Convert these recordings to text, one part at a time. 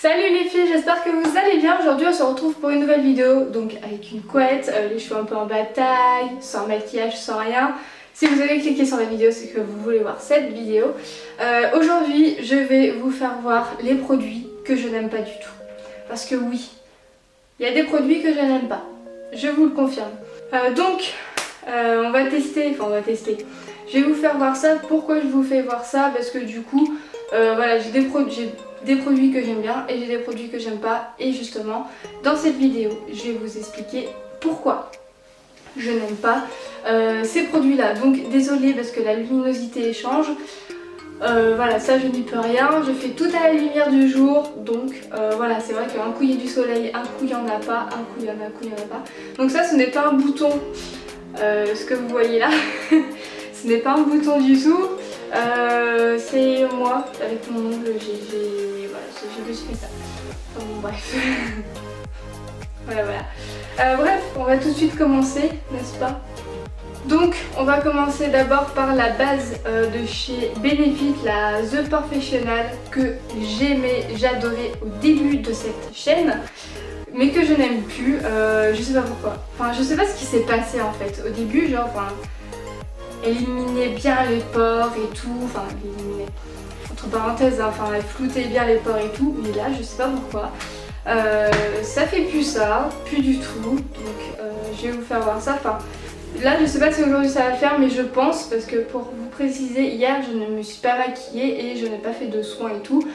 Salut les filles, j'espère que vous allez bien. Aujourd'hui on se retrouve pour une nouvelle vidéo, donc avec une couette, les cheveux un peu en bataille, sans maquillage, sans rien. Si vous avez cliqué sur la vidéo, c'est que vous voulez voir cette vidéo. Aujourd'hui je vais vous faire voir les produits que je n'aime pas du tout. Parce que oui, il y a des produits que je n'aime pas, je vous le confirme. On va tester. Je vais vous faire voir ça. Pourquoi je vous fais voir ça? Parce que du coup, voilà, j'ai des produits que j'aime bien et j'ai des produits que j'aime pas. Et justement, dans cette vidéo, je vais vous expliquer pourquoi je n'aime pas ces produits-là. Donc désolée parce que la luminosité change. Voilà, ça je n'y peux rien. Je fais tout à la lumière du jour. Donc voilà, c'est vrai qu'un coup il y a du soleil, un coup il n'y en a pas, un coup il y en a, un coup il n'y en a pas. Donc ça, ce n'est pas un bouton, ce que vous voyez là. Ce n'est pas un bouton du tout. C'est moi avec mon ongle, j'ai juste fait ça. Enfin, bon, bref. voilà. Bref, on va tout de suite commencer, n'est-ce pas? Donc on va commencer d'abord par la base de chez Benefit, la The Professional, que j'adorais au début de cette chaîne, mais que je n'aime plus, je sais pas pourquoi. Enfin, je sais pas ce qui s'est passé en fait. Au début, genre, elle éliminait bien les pores et tout, enfin, elle éliminait, entre parenthèses, hein, enfin, elle floutait bien les pores et tout, mais là, je sais pas pourquoi. Ça fait plus ça, plus du tout, donc je vais vous faire voir ça. Enfin, là, je sais pas si aujourd'hui ça va le faire, mais je pense, parce que pour vous préciser, hier, je ne me suis pas maquillée et je n'ai pas fait de soins et tout.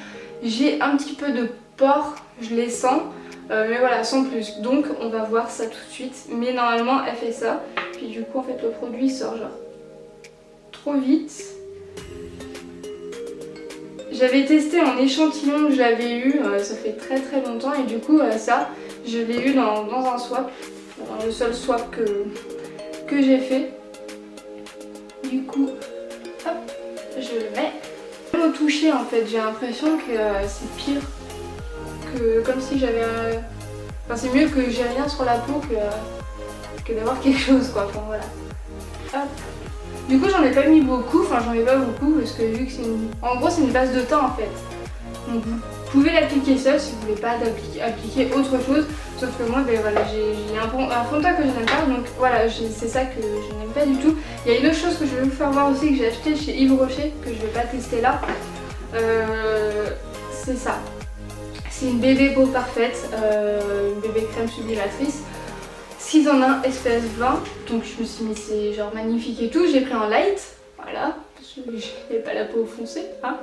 J'ai un petit peu de pores, je les sens. Mais voilà, sans plus. Donc on va voir ça tout de suite. Mais normalement elle fait ça. Puis du coup en fait le produit sort genre trop vite. J'avais testé en échantillon que j'avais eu, ça fait très très longtemps. Et du coup ça, je l'ai eu dans un swap. Dans le seul swap que j'ai fait. Du coup, hop, je le mets. Même au toucher en fait, j'ai l'impression que c'est pire. Comme si j'avais... Enfin c'est mieux que j'ai rien sur la peau que d'avoir quelque chose quoi, enfin voilà. Hop. Du coup j'en ai pas mis beaucoup, enfin j'en ai pas beaucoup parce que vu que c'est une... En gros c'est une base de teint en fait. Donc vous pouvez l'appliquer seul si vous voulez pas appliquer autre chose. Sauf que moi ben voilà, j'ai un fond de teint que je n'aime pas, donc voilà, c'est ça que je n'aime pas du tout. Il y a une autre chose que je vais vous faire voir aussi que j'ai acheté chez Yves Rocher, que je vais pas tester là. C'est ça. C'est une bébé peau parfaite, une bébé crème sublimatrice, 6 en 1 espèce 20, donc je me suis mis c'est genre magnifique et tout, j'ai pris un light, voilà, parce que j'ai pas la peau foncée, hein.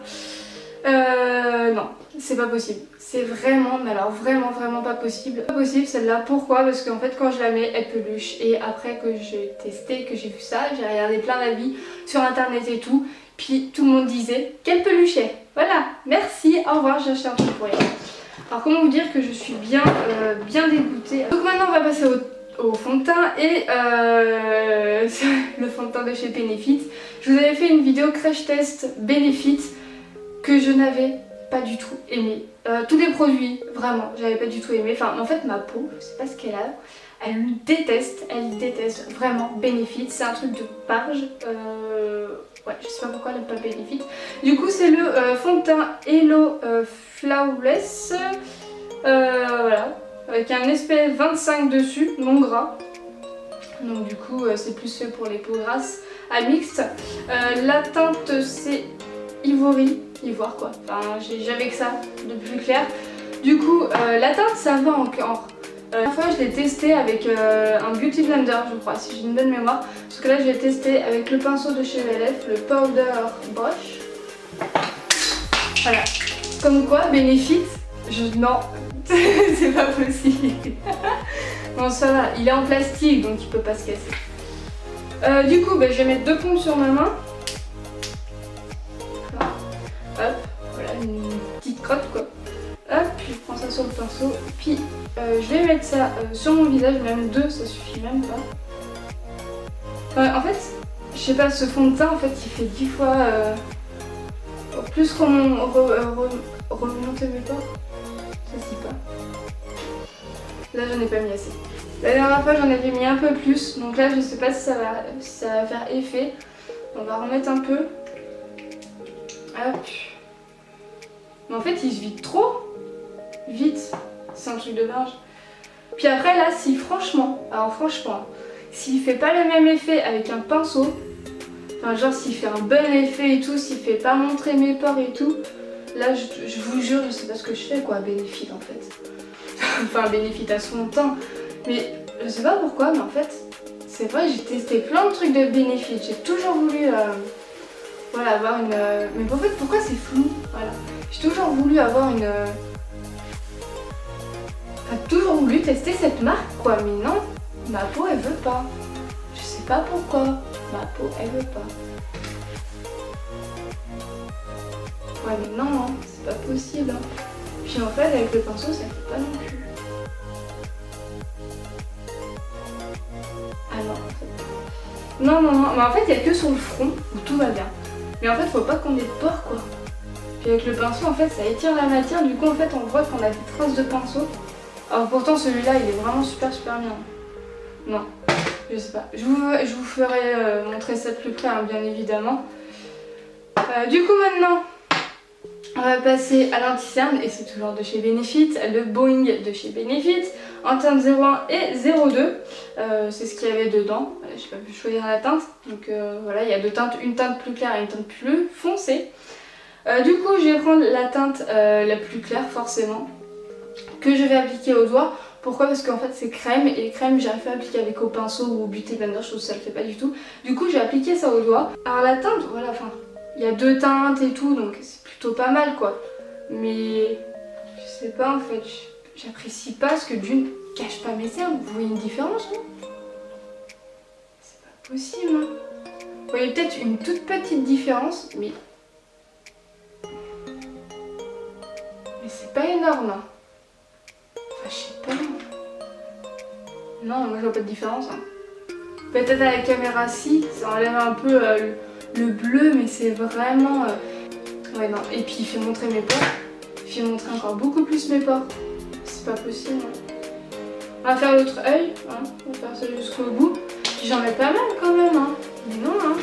Non, c'est pas possible, c'est vraiment, mais alors vraiment pas possible. Pas possible celle-là, pourquoi? Parce qu'en fait quand je la mets, elle peluche, et après que j'ai testé, que j'ai vu ça, j'ai regardé plein d'avis sur internet et tout, puis tout le monde disait qu'elle peluchait. Voilà, merci, au revoir, j'ai acheté un truc pour rien. Alors comment vous dire que je suis bien dégoûtée. Donc maintenant on va passer au fond de teint et le fond de teint de chez Benefit. Je vous avais fait une vidéo crash test Benefit que je n'avais pas du tout aimé. Tous les produits, vraiment, j'avais pas du tout aimé. Enfin en fait ma peau, je sais pas ce qu'elle a, elle déteste vraiment Benefit. C'est un truc de barge. Ouais, je sais pas pourquoi elle n'aime pas Benefit. Du coup, c'est le fond de teint Hello Flawless. Voilà, avec un SPF 25 dessus, non gras. Donc du coup, c'est plus fait pour les peaux grasses à mixte. La teinte, c'est ivoire quoi. Enfin, j'avais que ça de plus clair. Du coup, la teinte, ça va encore. La dernière fois je l'ai testé avec un Beauty Blender je crois, si j'ai une bonne mémoire. Parce que là je l'ai testé avec le pinceau de chez LF, le Powder Brush. Voilà. Comme quoi, Benefit, non, c'est pas possible. Bon ça va, il est en plastique donc il peut pas se casser. Du coup, je vais mettre 2 pompes sur ma main. Hop, voilà, une petite crotte quoi. Hop, je prends ça sur le pinceau, puis je vais mettre ça sur mon visage, même 2 ça suffit même pas. En fait, je sais pas, ce fond de teint en fait il fait 10 fois plus remonter mes pores, ça se dit pas. Là j'en ai pas mis assez. La dernière fois j'en avais mis un peu plus, donc là je sais pas si ça va faire effet. On va remettre un peu. Hop. Mais en fait il se vide trop. vite, c'est un truc de dingue. Puis après là, si franchement, alors franchement, s'il fait pas le même effet avec un pinceau, enfin genre s'il fait un bon effet et tout, s'il fait pas montrer mes pores et tout, là je vous jure, je sais pas ce que je fais quoi, Benefit en fait. Enfin Benefit à son teint, mais je sais pas pourquoi, mais en fait, c'est vrai, j'ai testé plein de trucs de Benefit, j'ai toujours voulu voilà, avoir une... Mais en fait, pourquoi c'est flou? Voilà. J'ai toujours voulu avoir une... Enfin, toujours voulu tester cette marque, quoi. Mais non, ma peau, elle veut pas. Je sais pas pourquoi. Ma peau, elle veut pas. Ouais, mais non, hein, c'est pas possible. Hein. Puis en fait, avec le pinceau, ça fait pas non plus. Ah non, en fait. Non, non, non. Mais en fait, il y a que sur le front où tout va bien. Mais en fait, faut pas qu'on ait de pores, quoi. Puis avec le pinceau, en fait, ça étire la matière. Du coup, en fait, on voit qu'on a des traces de pinceau. Alors pourtant, celui-là, il est vraiment super bien. Non, je sais pas. Je vous ferai montrer ça de plus près, hein, bien évidemment. Du coup, maintenant, on va passer à l'anti-cerne. Et c'est toujours de chez Benefit. Le Boing de chez Benefit. En teinte 01 et 02. C'est ce qu'il y avait dedans. Voilà, j'ai pas pu choisir la teinte. Donc voilà, il y a deux teintes. Une teinte plus claire et une teinte plus foncée. Du coup, je vais prendre la teinte la plus claire, forcément, que je vais appliquer au doigt. Pourquoi? Parce qu'en fait c'est crème et crème j'arrive pas à appliquer avec au pinceau ou au beauty blender, je trouve que ça le fait pas du tout. Du coup j'ai appliqué ça au doigt. Alors la teinte, voilà, enfin il y a deux teintes et tout donc c'est plutôt pas mal quoi. Mais je sais pas en fait, j'apprécie pas parce que d'une cache pas mes cernes. Vous voyez une différence non? C'est pas possible hein. Vous voyez peut-être une toute petite différence mais c'est pas énorme hein. Enfin, je sais pas. Non, moi je vois pas de différence. Hein. Peut-être à la caméra si, ça enlève un peu le bleu, mais c'est vraiment... Ouais non, et puis il fait montrer mes pores. Il fait montrer encore beaucoup plus mes pores. C'est pas possible. Hein. On va faire l'autre œil, hein. On va faire ça jusqu'au bout. Puis j'en ai pas mal quand même, hein. Mais non, hein.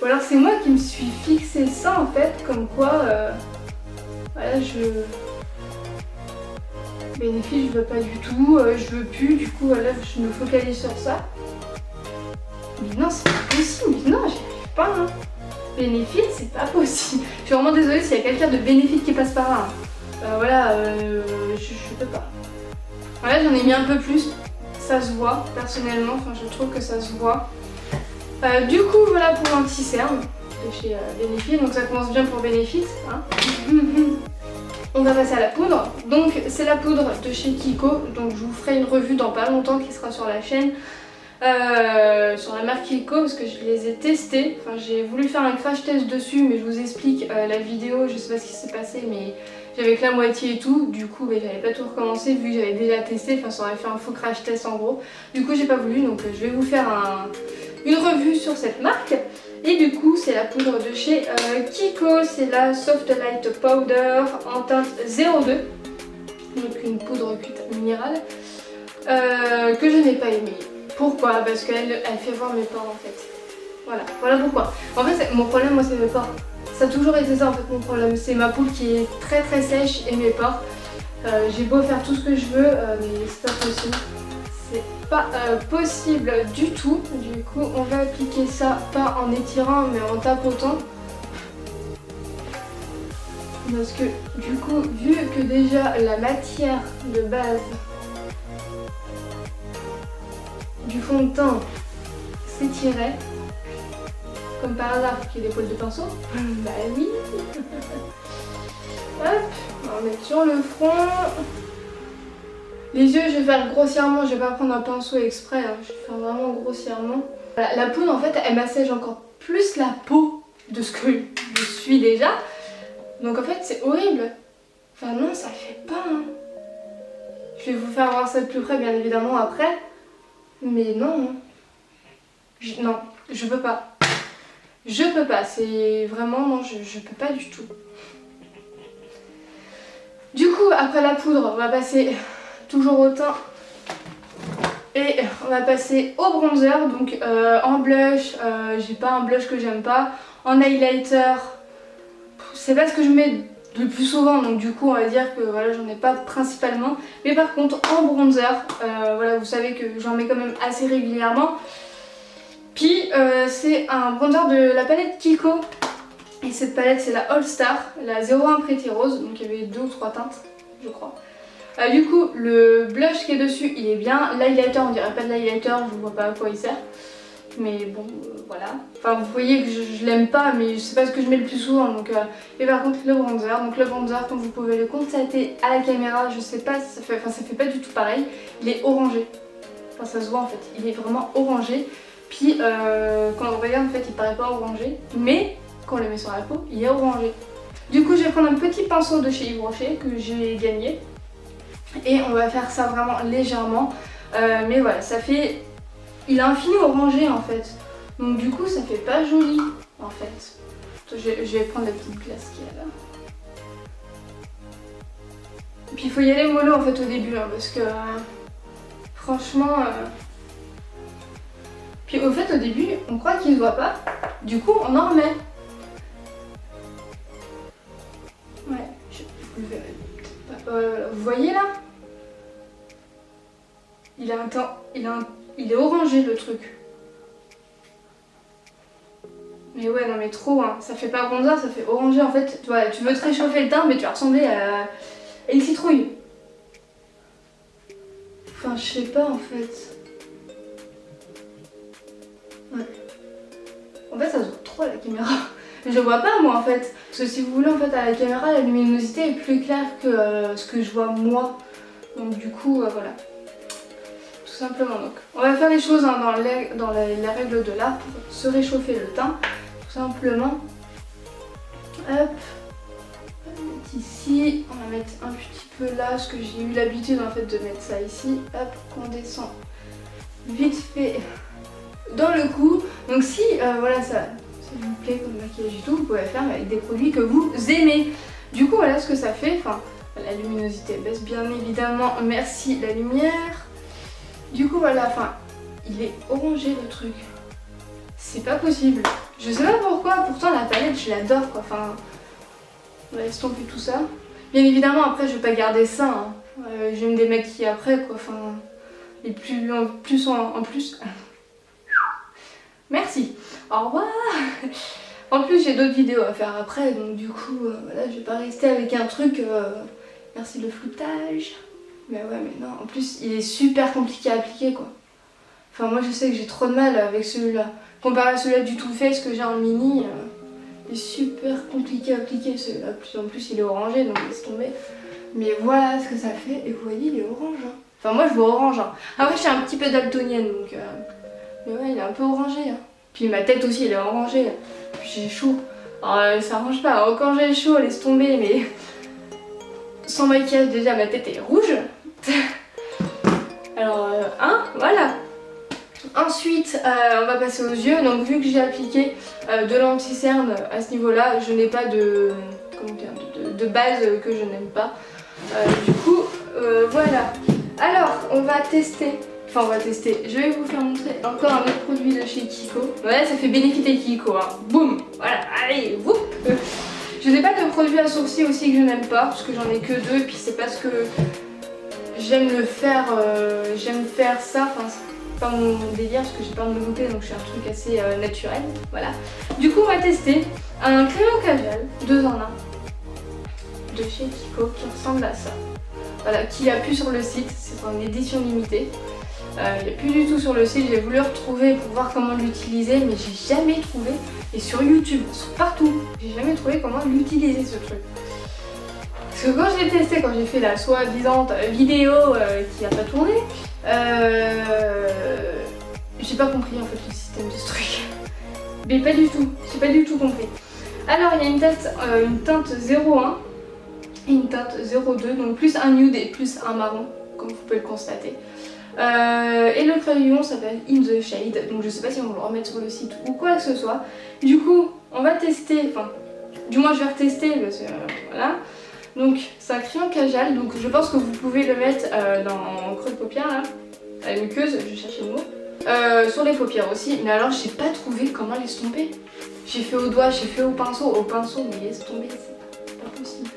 Ou alors c'est moi qui me suis fixé ça en fait, comme quoi... Voilà, Benefit, je veux pas du tout, je veux plus, du coup là je me focalise sur ça. Mais non, c'est pas possible, mais non, j'y arrive pas. Hein. Benefit, c'est pas possible. Je suis vraiment désolée s'il y a quelqu'un de Benefit qui passe par là. Voilà, je peux pas. Voilà, j'en ai mis un peu plus, ça se voit personnellement, enfin je trouve que ça se voit. Du coup, voilà pour l'anti-cerne de chez Benefit, donc ça commence bien pour Benefit. Hein. On va passer à la poudre. Donc c'est la poudre de chez Kiko. Donc je vous ferai une revue dans pas longtemps qui sera sur la chaîne. Sur la marque Kiko parce que je les ai testés. Enfin j'ai voulu faire un crash test dessus mais je vous explique la vidéo. Je sais pas ce qui s'est passé mais j'avais que la moitié et tout. Du coup j'avais pas tout recommencé vu que j'avais déjà testé. Enfin ça aurait fait un faux crash test en gros. Du coup j'ai pas voulu donc je vais vous faire une revue sur cette marque. Et du coup c'est la poudre de chez Kiko, c'est la Soft Light Powder en teinte 02. Donc une poudre cuite minérale que je n'ai pas aimée. Pourquoi? Parce qu'elle fait voir mes pores en fait. Voilà pourquoi. En fait mon problème moi c'est mes pores. Ça a toujours été ça en fait mon problème. C'est ma peau qui est très sèche et mes pores. J'ai beau faire tout ce que je veux mais c'est pas possible. C'est pas possible du tout. Du coup on va appliquer ça pas en étirant mais en tapotant. Parce que du coup vu que déjà la matière de base du fond de teint s'étirait, comme par hasard qu'il y ait des poils de pinceau, bah oui. Hop, on va mettre sur le front. Les yeux, je vais faire grossièrement, je vais pas prendre un pinceau exprès, hein. Je vais faire vraiment grossièrement. La poudre, en fait, elle m'assèche encore plus la peau de ce que je suis déjà. Donc en fait, c'est horrible. Enfin non, ça fait pas. Hein. Je vais vous faire voir ça de plus près, bien évidemment, après. Mais non. Non, je peux pas. Je peux pas, c'est vraiment, non, je peux pas du tout. Du coup, après la poudre, on va passer... toujours au teint et on va passer au bronzer donc en blush, j'ai pas un blush que j'aime pas, en highlighter c'est parce que je mets le plus souvent, donc du coup on va dire que voilà, j'en ai pas principalement. Mais par contre en bronzer, voilà, vous savez que j'en mets quand même assez régulièrement. Puis c'est un bronzer de la palette Kiko. Et cette palette c'est la All Star, la 01 Pretty Rose, donc il y avait 2 ou 3 teintes je crois. Du coup le blush qui est dessus il est bien, l'highlighter on dirait pas de l'highlighter, je vois pas à quoi il sert. Mais bon voilà, enfin vous voyez que je l'aime pas mais c'est pas ce que je mets le plus souvent donc et par contre le bronzer, comme vous pouvez le constater à la caméra, je sais pas, ça fait pas du tout pareil, il est orangé, enfin ça se voit en fait, il est vraiment orangé, puis quand on regarde en fait il paraît pas orangé, mais quand on le met sur la peau il est orangé. Du coup je vais prendre un petit pinceau de chez Yves Rocher que j'ai gagné et on va faire ça vraiment légèrement, mais voilà ça fait... Il a un fini orangé en fait, donc du coup ça fait pas joli en fait. Je vais prendre la petite glace qu'il y a là. Et puis il faut y aller mollo en fait au début hein, parce que franchement... Puis au fait au début on croit qu'il se voit pas, du coup on en remet. Ouais, vous le verrez peut-être pas. Voilà, vous voyez là? Il a un temps... Il est orangé le truc. Mais ouais non mais trop hein, ça fait pas bronzer, ça fait orangé en fait. Voilà, tu veux te réchauffer le teint mais tu vas ressembler à une citrouille. Enfin je sais pas en fait. Ouais. En fait ça se voit trop à la caméra. Je vois pas moi en fait. Parce que si vous voulez en fait à la caméra la luminosité est plus claire que ce que je vois moi. Donc du coup voilà. Simplement donc. On va faire les choses hein, dans les règles de l'art pour se réchauffer le teint. Tout simplement. Hop. On va mettre ici. On va mettre un petit peu là parce que j'ai eu l'habitude en fait de mettre ça ici. Hop, qu'on descend vite fait dans le cou. Donc si voilà ça vous plaît comme maquillage et tout, vous pouvez faire avec des produits que vous aimez. Du coup voilà ce que ça fait. Enfin, la luminosité baisse bien évidemment. Merci la lumière. Du coup voilà, enfin, il est orangé le truc. C'est pas possible. Je sais pas pourquoi, pourtant la palette je l'adore quoi. Enfin, on va estomper tout ça. Bien évidemment après je vais pas garder ça. Hein. Je vais me démaquiller après quoi. Enfin, et plus en plus. Merci. Au revoir. En plus j'ai d'autres vidéos à faire après, donc du coup voilà, je vais pas rester avec un truc. Merci le floutage. Mais ouais mais non, en plus il est super compliqué à appliquer quoi. Enfin moi je sais que j'ai trop de mal avec celui-là. Comparé à celui-là du Too Faced que j'ai en mini, il est super compliqué à appliquer celui-là. En plus il est orangé donc laisse tomber. Mais voilà ce que ça fait et vous voyez il est orange. Hein. Enfin moi je vois orange. Hein. Après je suis un petit peu daltonienne donc... Mais ouais il est un peu orangé. Hein. Puis ma tête aussi elle est orangée. Puis j'ai chaud. Alors ça arrange pas. Alors, quand j'ai chaud laisse tomber mais... Sans maquillage déjà ma tête est rouge. Alors hein, voilà. Ensuite on va passer aux yeux. Donc vu que j'ai appliqué de l'anti-cerne à ce niveau là, je n'ai pas de, de base que je n'aime pas. Du coup voilà. Alors on va tester. Enfin on va tester. Je vais vous faire montrer encore un autre produit de chez Kiko. Ouais ça fait bénéficier Kiko hein. Boum. Voilà. Allez whoop. Je n'ai pas de produit à sourcils aussi que je n'aime pas parce que j'en ai que 2 et puis c'est parce que j'aime le faire, j'aime faire ça, enfin c'est pas mon délire parce que j'ai pas de nouveauté donc je fais un truc assez naturel, voilà. Du coup on va tester un crayon Kajal 2 en 1 de chez Kiko qui ressemble à ça. Voilà, qu'il n'y a plus sur le site, c'est en édition limitée. Il n'y a plus du tout sur le site, j'ai voulu retrouver pour voir comment l'utiliser mais j'ai jamais trouvé. Et sur YouTube, partout, j'ai jamais trouvé comment l'utiliser ce truc. Parce que quand je l'ai testé, quand j'ai fait la soi-disant vidéo qui n'a pas tourné, j'ai pas compris en fait le système de ce truc. Mais pas du tout, j'ai pas du tout compris. Alors il y a une teinte 01 et une teinte 02, donc plus un nude et plus un marron, comme vous pouvez le constater. Et le crayon s'appelle In The Shade, donc je sais pas si on va le remettre sur le site ou quoi que ce soit. Du coup, on va tester, enfin, du moins je vais retester parce que voilà. Donc, c'est un crayon Kajal, donc je pense que vous pouvez le mettre dans creux de paupière là, à la muqueuse, je cherchais le mot. Sur les paupières aussi, mais alors j'ai pas trouvé comment l'estomper. J'ai fait au doigt, j'ai fait au pinceau, mais l'estomper c'est pas possible.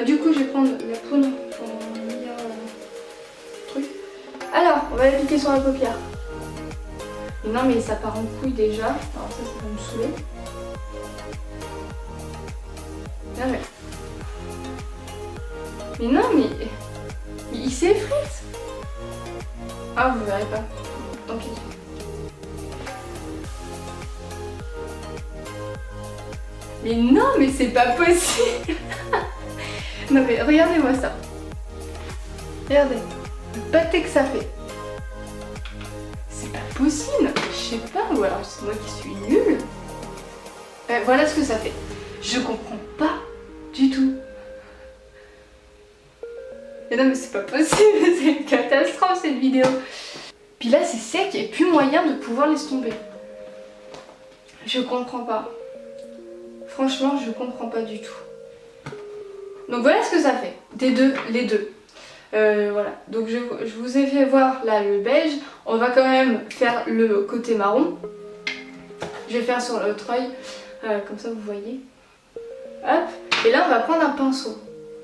Du coup je vais prendre la poudre pour un meilleur truc. Alors on va l'appliquer sur la paupière. Mais non mais ça part en couille déjà, alors ça va me saouler. Ah ouais. Mais non mais il s'effrite. Ah vous verrez pas, tant pis. Mais non mais c'est pas possible. Non mais regardez-moi ça. Regardez, le pâté que ça fait. C'est pas possible, je sais pas, ou alors c'est moi qui suis nulle. Voilà ce que ça fait. Je comprends pas du tout. Mais non mais c'est pas possible, c'est une catastrophe cette vidéo. Puis là c'est sec, il n'y a plus moyen de pouvoir laisser tomber. Je comprends pas. Franchement je comprends pas du tout. Donc voilà ce que ça fait, les deux. Voilà, donc je vous ai fait voir là le beige. On va quand même faire le côté marron. Je vais faire sur l'autre œil, comme ça vous voyez. Hop, et là on va prendre un pinceau.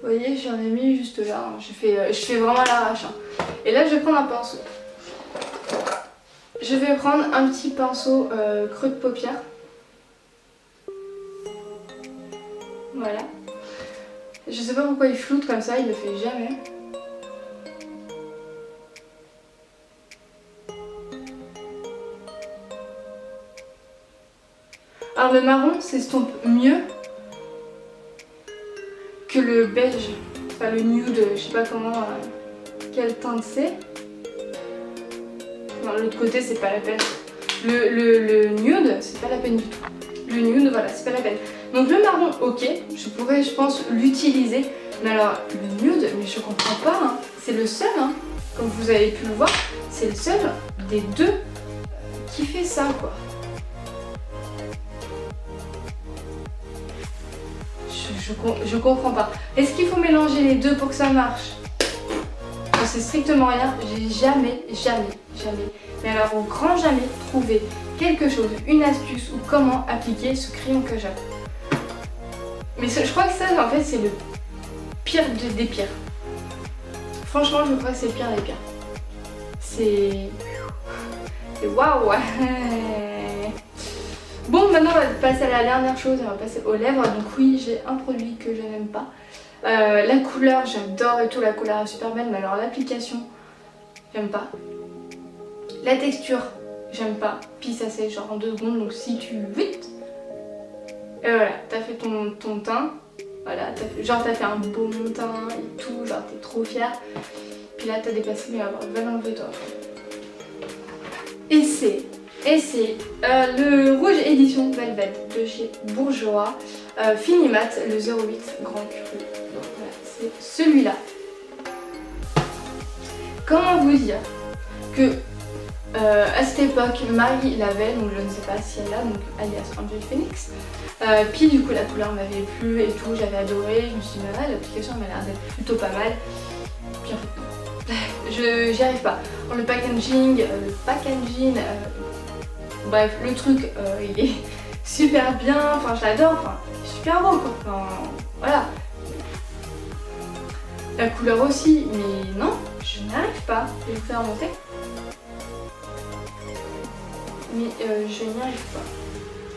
Vous voyez, j'en ai mis juste là, hein. Je fais vraiment à l'arrache. Hein. Et là je vais prendre un pinceau. Je vais prendre un petit pinceau creux de paupière. Voilà. Je sais pas pourquoi il floute comme ça, il le fait jamais. Alors le marron s'estompe mieux que le beige, enfin le nude, je sais pas comment, quelle teinte c'est. Non, l'autre côté c'est pas la peine. Le nude, c'est pas la peine du tout. Le nude, voilà, c'est pas la peine. Donc le marron, ok, je pourrais, je pense, l'utiliser. Mais alors, le nude, mais je comprends pas, hein. C'est le seul, hein, comme vous avez pu le voir, c'est le seul des deux qui fait ça, quoi. Je comprends pas. Est-ce qu'il faut mélanger les deux pour que ça marche? J'en sais strictement rien. J'ai jamais, mais alors au grand jamais trouvé quelque chose, une astuce ou comment appliquer ce crayon que j'ai. Mais je crois que ça, en fait, c'est le pire des pires. Franchement, je crois que c'est le pire des pires. C'est waouh. Bon, maintenant on va passer à la dernière chose, on va passer aux lèvres. Donc oui, j'ai un produit que je n'aime pas. La couleur, j'adore et tout, la couleur est super belle, mais alors l'application, j'aime pas. La texture, j'aime pas. Puis ça c'est genre en 2 secondes, donc si tu... Vite. Et voilà, t'as fait ton teint. Voilà, t'as fait un beau teint et tout, genre t'es trop fière. Puis là t'as dépassé, mais va l'enlever toi. Et c'est le rouge édition Velvet de chez Bourjois, Fini Mat, le 08 Grand Cru. Donc voilà, c'est celui-là. Comment vous dire que à cette époque, Marie l'avait, donc je ne sais pas si elle l'a, donc alias Angel Phoenix. Puis du coup la couleur m'avait plu et tout, j'avais adoré, je me suis dit bah ouais, l'application m'a l'air d'être plutôt pas mal. Puis en fait non, j'y arrive pas. Bon, le packaging, bref, le truc il est super bien, enfin je l'adore, enfin super beau quoi, enfin voilà. La couleur aussi, mais non, je n'arrive pas. Je vais vous faire monter. Mais je n'y arrive pas.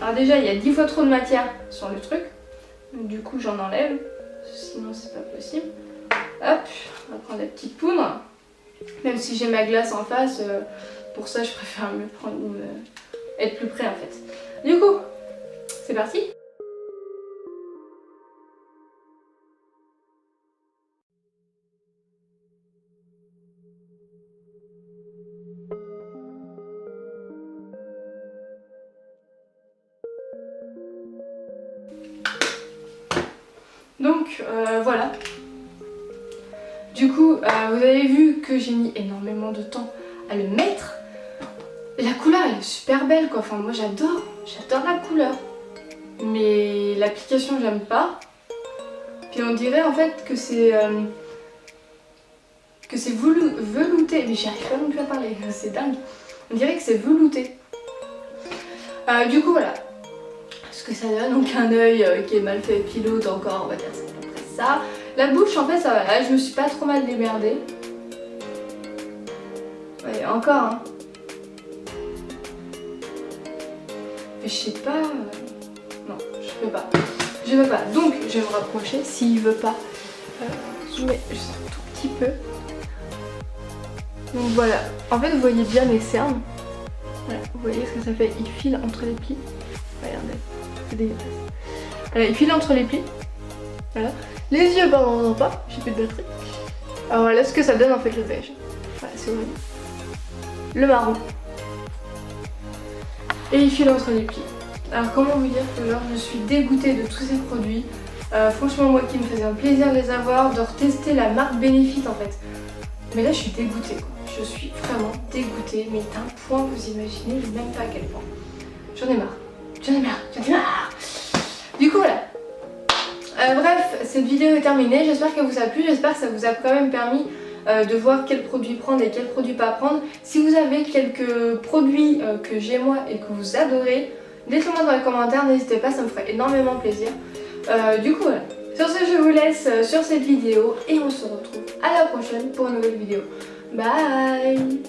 Alors déjà il y a 10 fois trop de matière sur le truc, du coup j'en enlève, sinon c'est pas possible. Hop, on va prendre la petite poudre, même si j'ai ma glace en face, pour ça je préfère me prendre être plus près en fait. Du coup, c'est parti. Donc voilà. Du coup, vous avez vu que j'ai mis énormément de temps à le mettre. La couleur elle est super belle quoi, enfin moi j'adore la couleur. Mais l'application j'aime pas. Puis on dirait en fait que c'est velouté. Mais j'arrive pas non plus à parler, c'est dingue. On dirait que c'est velouté. Du coup voilà ce que ça donne, donc un œil qui est mal fait, puis l'autre encore, on va dire c'est à peu près ça. La bouche en fait ça va, là je me suis pas trop mal démerdée. Ouais, encore hein. Mais je sais pas... Non, je peux pas. Je veux pas. Donc je vais me rapprocher s'il veut pas. Je mets juste un tout petit peu. Donc voilà. En fait vous voyez bien mes cernes. Voilà, vous voyez ce que ça fait. Il file entre les plis. Regardez. C'est dégueulasse. Voilà, il file entre les plis. Voilà. Les yeux, pardon, on n'entend pas. J'ai plus de batterie. Alors voilà ce que ça donne en fait le beige. Voilà, c'est horrible. Le marron. Et il file entre les plis. Alors comment vous dire que genre je suis dégoûtée de tous ces produits. Franchement moi qui me faisait un plaisir de les avoir, de retester la marque Benefit en fait. Mais là je suis dégoûtée quoi. Je suis vraiment dégoûtée, mais d'un point vous imaginez même pas à quel point. J'en ai marre. J'en ai marre. J'en ai marre. Du coup voilà. Bref, cette vidéo est terminée. J'espère qu'elle vous a plu. J'espère que ça vous a quand même permis de voir quels produits prendre et quels produits pas prendre. Si vous avez quelques produits que j'ai moi et que vous adorez, dites-le moi dans les commentaires, n'hésitez pas, ça me ferait énormément plaisir. Du coup voilà, sur ce je vous laisse sur cette vidéo et on se retrouve à la prochaine pour une nouvelle vidéo. Bye.